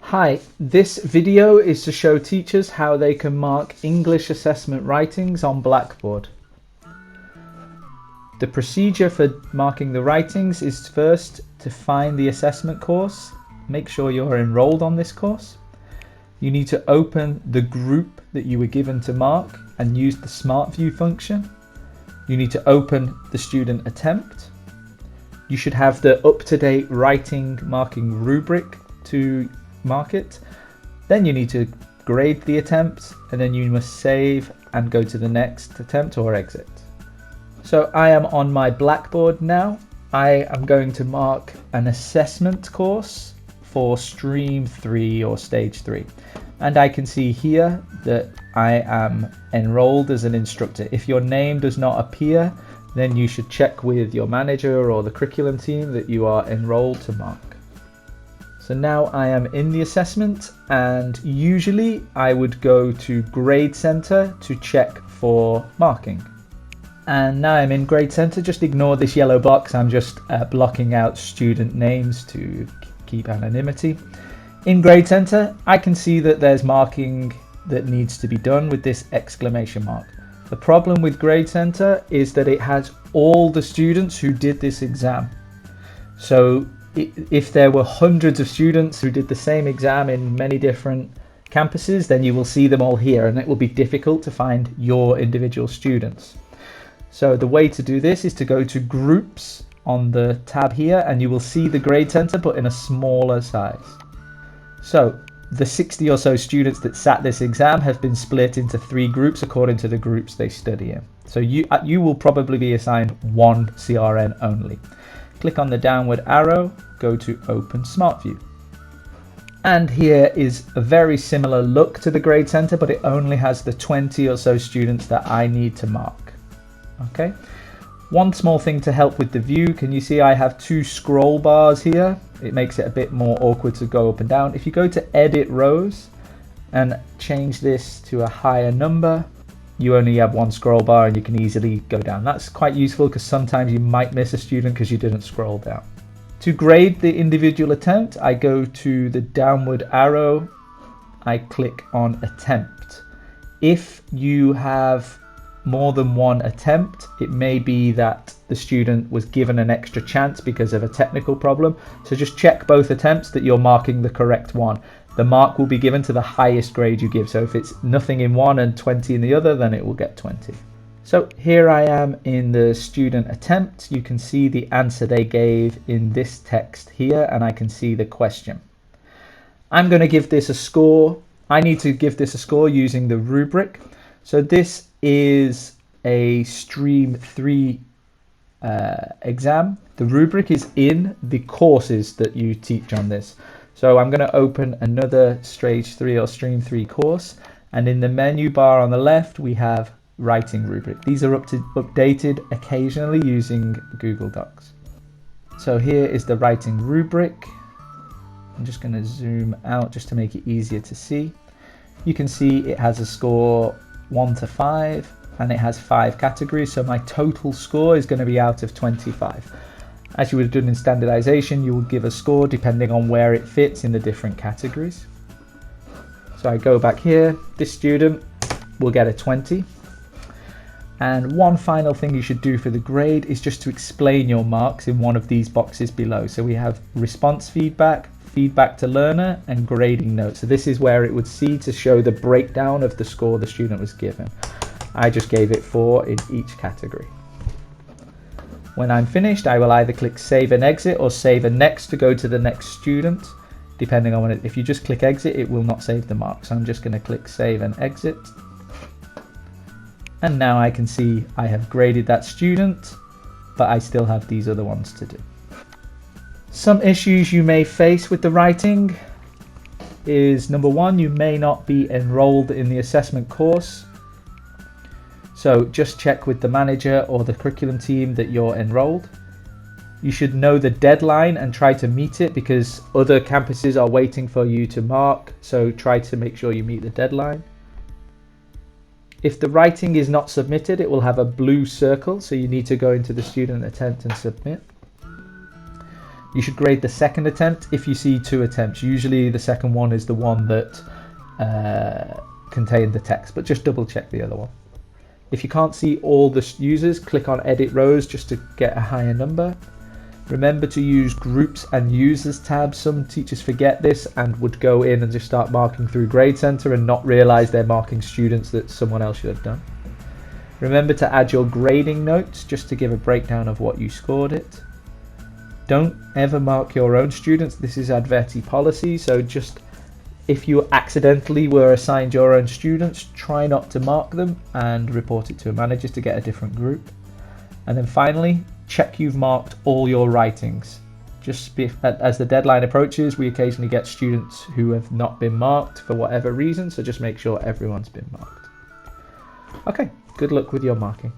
Hi, this video is to show teachers how they can mark English assessment writings on Blackboard. The procedure for marking the writings is first to find the assessment course. Make sure you're enrolled on this course. You need to open the group that you were given to mark and use the Smart View function. You need to open the student attempt. You should have the up-to-date writing marking rubric to mark it. Then you need to grade the attempt, and then you must save and go to the next attempt or exit. So I am on my Blackboard now. I am going to mark an assessment course for Stream 3 or Stage 3. And I can see here that I am enrolled as an instructor. If your name does not appear, then you should check with your manager or the curriculum team that you are enrolled to mark. So now I am in the assessment, and usually I would go to Grade Center to check for marking. And now I'm in Grade Center. Just ignore this yellow box. I'm just blocking out student names to keep anonymity. In Grade Center, I can see that there's marking that needs to be done with this exclamation mark. The problem with Grade Center is that it has all the students who did this exam. So if there were hundreds of students who did the same exam in many different campuses, then you will see them all here, and it will be difficult to find your individual students. So the way to do this is to go to Groups on the tab here, and you will see the Grade Center but in a smaller size. So the 60 or so students that sat this exam have been split into 3 groups according to the groups they study in. So you will probably be assigned one CRN only. Click on the downward arrow, go to Open Smart View. And here is a very similar look to the Grade Center, but it only has the 20 or so students that I need to mark. Okay. One small thing to help with the view, can you see I have 2 scroll bars here? It makes it a bit more awkward to go up and down. If you go to Edit Rows and change this to a higher number, you only have 1 scroll bar and you can easily go down. That's quite useful because sometimes you might miss a student because you didn't scroll down. To grade the individual attempt, I go to the downward arrow, I click on Attempt. If you have more than 1 attempt, it may be that the student was given an extra chance because of a technical problem. So just check both attempts that you're marking the correct one. The mark will be given to the highest grade you give. So if it's nothing in one and 20 in the other, then it will get 20. So here I am in the student attempt. You can see the answer they gave in this text here, and I can see the question. I'm going to give this a score. I need to give this a score using the rubric. So this is a Stream 3 exam. The rubric is in the courses that you teach on this. So I'm going to open another Stage 3 or Stream 3 course, and in the menu bar on the left we have Writing Rubric. These are updated occasionally using Google Docs. So here is the Writing Rubric. I'm just going to zoom out just to make it easier to see. You can see it has a score 1 to 5, and it has 5 categories, so my total score is going to be out of 25. As you would have done in standardization, you will give a score depending on where it fits in the different categories. So I go back here, this student will get a 20. And one final thing you should do for the grade is just to explain your marks in one of these boxes below. So we have response feedback, feedback to learner, and grading notes. So this is where it would see to show the breakdown of the score the student was given. I just gave it 4 in each category. When I'm finished, I will either click Save and Exit or Save and Next to go to the next student, depending on it. If you just click Exit, it will not save the mark. So I'm just going to click Save and Exit. And now I can see I have graded that student, but I still have these other ones to do. Some issues you may face with the writing is, number 1, you may not be enrolled in the assessment course. So just check with the manager or the curriculum team that you're enrolled. You should know the deadline and try to meet it because other campuses are waiting for you to mark. So try to make sure you meet the deadline. If the writing is not submitted, it will have a blue circle. So you need to go into the student attempt and submit. You should grade the second attempt if you see 2 attempts. Usually the second one is the one that contained the text, but just double check the other one. If you can't see all the users, click on edit rows just to get a higher number. Remember to use groups and users tabs. Some teachers forget this and would go in and just start marking through Grade Center and not realize they're marking students that someone else should have done. Remember to add your grading notes just to give a breakdown of what you scored it. Don't ever mark your own students. This is Adverti policy, so just if you accidentally were assigned your own students, try not to mark them and report it to a manager to get a different group. And then finally, check you've marked all your writings. As the deadline approaches, we occasionally get students who have not been marked for whatever reason, so just make sure everyone's been marked. Okay, good luck with your marking.